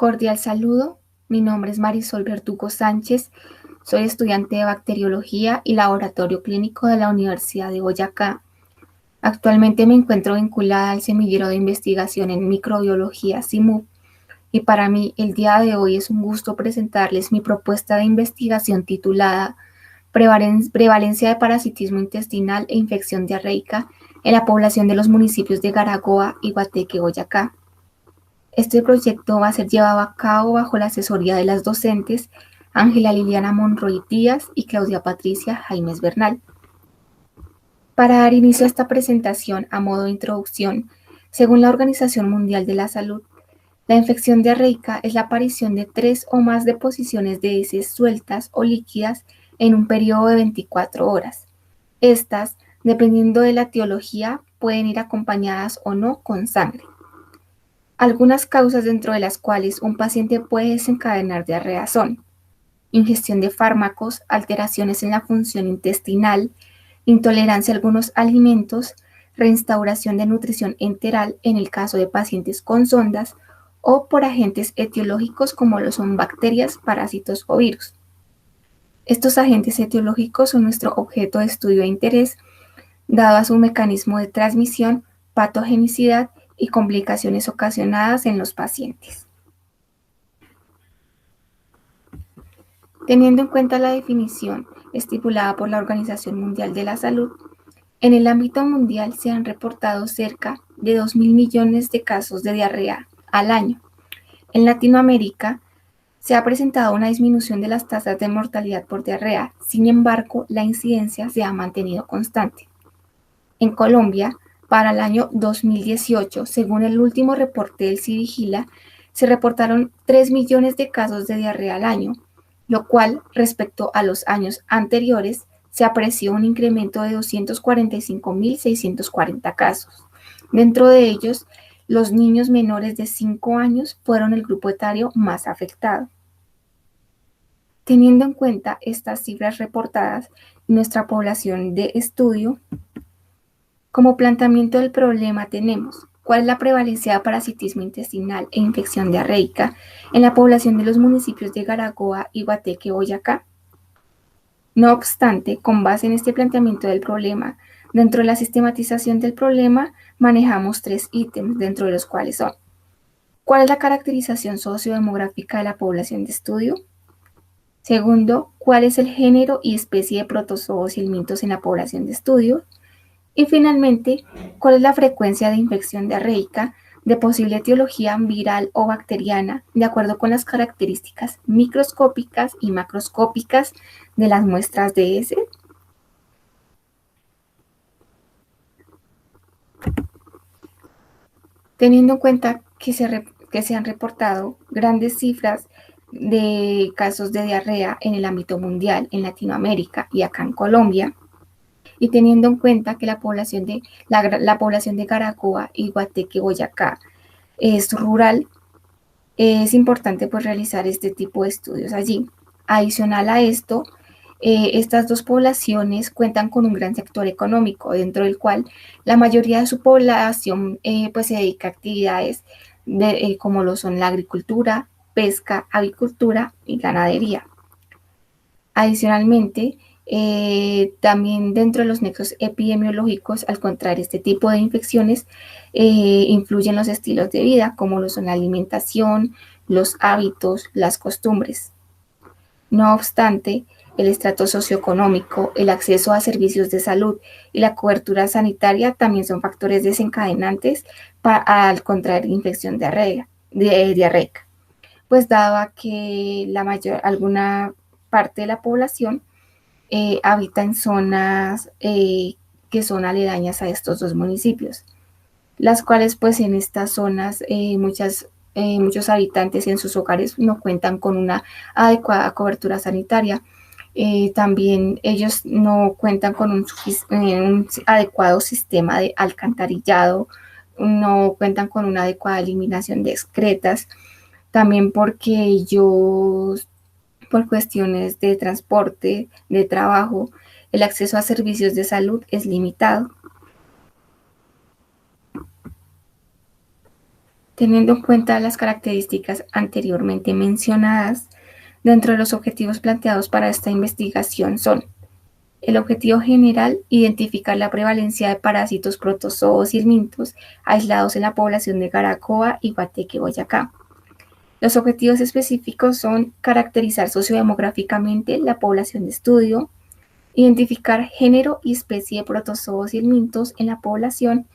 Cordial saludo, mi nombre es Marisol Verdugo Sánchez, soy estudiante de bacteriología y laboratorio clínico de la Universidad de Boyacá. Actualmente me encuentro vinculada al semillero de investigación en microbiología SIMUB y para mí el día de hoy es un gusto presentarles mi propuesta de investigación titulada Prevalencia de parasitismo intestinal e infección diarreica en la población de los municipios de Garagoa y Guateque, Boyacá. Este proyecto va a ser llevado a cabo bajo la asesoría de las docentes Ángela Liliana Monroy Díaz y Claudia Patricia Jaimes Bernal. Para dar inicio a esta presentación a modo de introducción, según la Organización Mundial de la Salud, la infección diarreica es la aparición de 3 o más deposiciones de heces sueltas o líquidas en un periodo de 24 horas. Estas, dependiendo de la etiología, pueden ir acompañadas o no con sangre. Algunas causas dentro de las cuales un paciente puede desencadenar diarrea son ingestión de fármacos, alteraciones en la función intestinal, intolerancia a algunos alimentos, reinstauración de nutrición enteral en el caso de pacientes con sondas o por agentes etiológicos como lo son bacterias, parásitos o virus. Estos agentes etiológicos son nuestro objeto de estudio e interés, dado a su mecanismo de transmisión, patogenicidad y complicaciones ocasionadas en los pacientes. Teniendo en cuenta la definición estipulada por la Organización Mundial de la Salud, en el ámbito mundial se han reportado cerca de 2.000 millones de casos de diarrea al año. En Latinoamérica se ha presentado una disminución de las tasas de mortalidad por diarrea, sin embargo, la incidencia se ha mantenido constante. En Colombia, para el año 2018, según el último reporte del CIVIGILA, se reportaron 3 millones de casos de diarrea al año, lo cual, respecto a los años anteriores, se apreció un incremento de 245.640 casos. Dentro de ellos, los niños menores de 5 años fueron el grupo etario más afectado. Teniendo en cuenta estas cifras reportadas en nuestra población de estudio, como planteamiento del problema tenemos cuál es la prevalencia de parasitismo intestinal e infección diarreica en la población de los municipios de Garagoa y Guateque, Boyacá. No obstante, con base en este planteamiento del problema, dentro de la sistematización del problema manejamos 3 ítems, dentro de los cuales son: ¿cuál es la caracterización sociodemográfica de la población de estudio? Segundo, ¿cuál es el género y especie de protozoos y helmintos en la población de estudio? Y finalmente, ¿cuál es la frecuencia de infección diarreica de posible etiología viral o bacteriana de acuerdo con las características microscópicas y macroscópicas de las muestras de heces? Teniendo en cuenta que se han reportado grandes cifras de casos de diarrea en el ámbito mundial, en Latinoamérica y acá en Colombia, y teniendo en cuenta que la población de Garagoa y Guateque, Boyacá, es rural, es importante pues realizar este tipo de estudios allí. Adicional a esto, estas dos poblaciones cuentan con un gran sector económico, dentro del cual la mayoría de su población pues se dedica a actividades como lo son la agricultura, pesca, avicultura y ganadería. Adicionalmente, también dentro de los nexos epidemiológicos, al contraer este tipo de infecciones, influyen los estilos de vida, como lo son la alimentación, los hábitos, las costumbres. No obstante, el estrato socioeconómico, el acceso a servicios de salud y la cobertura sanitaria también son factores desencadenantes al contraer infección diarreica. Pues dado que alguna parte de la población habita en zonas que son aledañas a estos dos municipios, las cuales pues en estas zonas muchos habitantes en sus hogares no cuentan con una adecuada cobertura sanitaria. También ellos no cuentan con un adecuado sistema de alcantarillado, no cuentan con una adecuada eliminación de excretas, también porque ellos, por cuestiones de transporte, de trabajo, el acceso a servicios de salud es limitado. Teniendo en cuenta las características anteriormente mencionadas, dentro de los objetivos planteados para esta investigación son: el objetivo general, identificar la prevalencia de parásitos protozoos y helmintos aislados en la población de Garacoa y Guateque, Boyacá. Los objetivos específicos son caracterizar sociodemográficamente la población de estudio, identificar género y especie de protozoos y helmintos en la población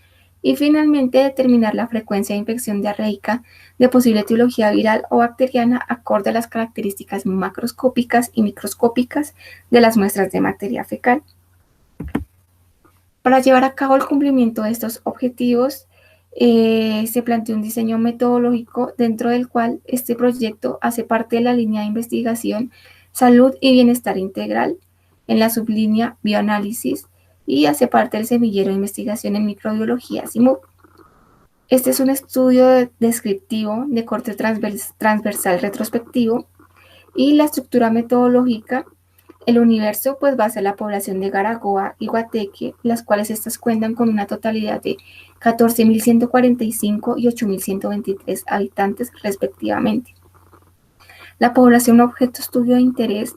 y finalmente determinar la frecuencia de infección diarreica de posible etiología viral o bacteriana acorde a las características macroscópicas y microscópicas de las muestras de materia fecal. Para llevar a cabo el cumplimiento de estos objetivos, se planteó un diseño metodológico dentro del cual este proyecto hace parte de la línea de investigación Salud y Bienestar Integral en la sublínea Bioanálisis y hace parte del semillero de investigación en microbiología SIMUB. Este es un estudio descriptivo de corte transversal retrospectivo y la estructura metodológica. El universo pues va a ser la población de Garagoa y Guateque, las cuales estas cuentan con una totalidad de 14.145 y 8.123 habitantes respectivamente. La población objeto estudio de interés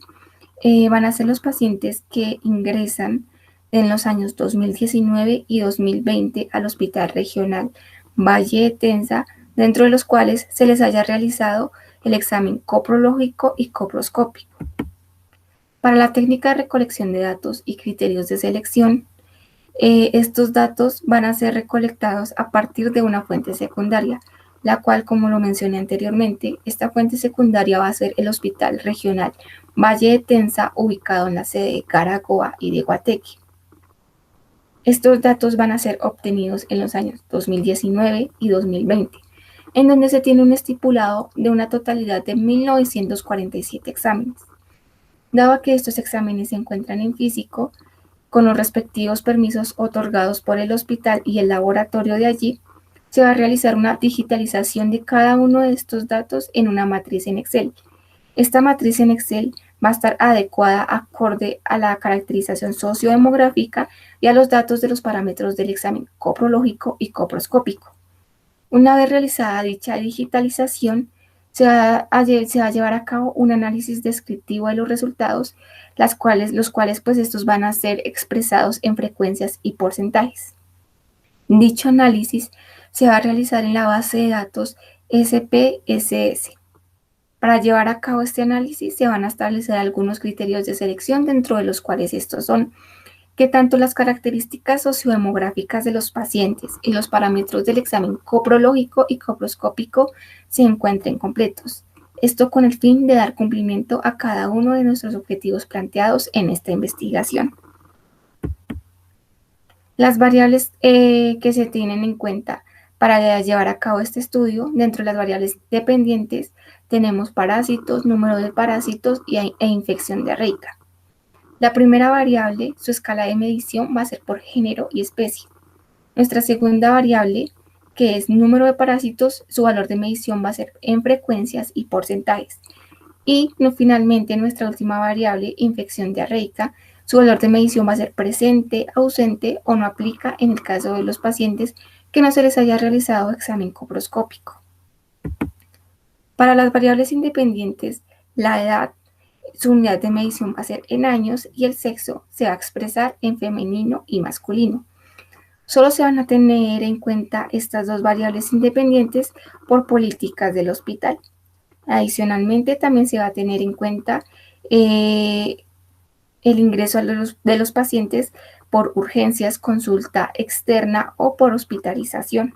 van a ser los pacientes que ingresan en los años 2019 y 2020 al Hospital Regional Valle de Tenza, dentro de los cuales se les haya realizado el examen coprológico y coproscópico. Para la técnica de recolección de datos y criterios de selección, estos datos van a ser recolectados a partir de una fuente secundaria, la cual, como lo mencioné anteriormente, esta fuente secundaria va a ser el Hospital Regional Valle de Tenza, ubicado en la sede de Garagoa y de Guateque. Estos datos van a ser obtenidos en los años 2019 y 2020, en donde se tiene un estipulado de una totalidad de 1.947 exámenes. Dado que estos exámenes se encuentran en físico, con los respectivos permisos otorgados por el hospital y el laboratorio de allí, se va a realizar una digitalización de cada uno de estos datos en una matriz en Excel. Esta matriz en Excel va a estar adecuada acorde a la caracterización sociodemográfica y a los datos de los parámetros del examen coprológico y coproscópico. Una vez realizada dicha digitalización, se va a llevar a cabo un análisis descriptivo de los resultados, los cuales pues estos van a ser expresados en frecuencias y porcentajes. Dicho análisis se va a realizar en la base de datos SPSS. Para llevar a cabo este análisis se van a establecer algunos criterios de selección, dentro de los cuales estos son que tanto las características sociodemográficas de los pacientes y los parámetros del examen coprológico y coproscópico se encuentren completos. Esto con el fin de dar cumplimiento a cada uno de nuestros objetivos planteados en esta investigación. Las variables que se tienen en cuenta para llevar a cabo este estudio, dentro de las variables dependientes tenemos parásitos, número de parásitos e infección diarreica. La primera variable, su escala de medición, va a ser por género y especie. Nuestra segunda variable, que es número de parásitos, su valor de medición va a ser en frecuencias y porcentajes. Y finalmente, nuestra última variable, infección diarreica, su valor de medición va a ser presente, ausente o no aplica en el caso de los pacientes que no se les haya realizado examen coproscópico. Para las variables independientes, la edad, su unidad de medición va a ser en años y el sexo se va a expresar en femenino y masculino. Solo se van a tener en cuenta estas dos variables independientes por políticas del hospital. Adicionalmente, también se va a tener en cuenta el ingreso de los pacientes por urgencias, consulta externa o por hospitalización.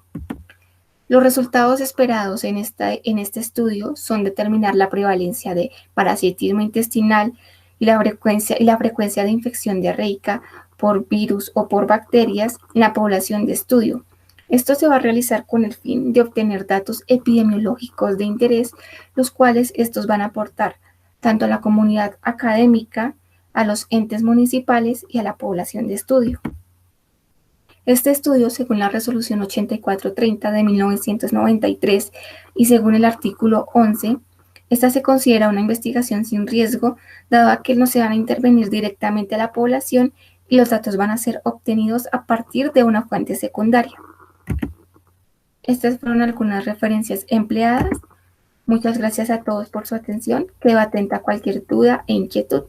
Los resultados esperados en este estudio son determinar la prevalencia de parasitismo intestinal y la frecuencia de infección diarreica por virus o por bacterias en la población de estudio. Esto se va a realizar con el fin de obtener datos epidemiológicos de interés, los cuales estos van a aportar tanto a la comunidad académica, a los entes municipales y a la población de estudio. Este estudio, según la resolución 8430 de 1993 y según el artículo 11, esta se considera una investigación sin riesgo, dado a que no se van a intervenir directamente a la población y los datos van a ser obtenidos a partir de una fuente secundaria. Estas fueron algunas referencias empleadas. Muchas gracias a todos por su atención. Quedo atenta a cualquier duda e inquietud.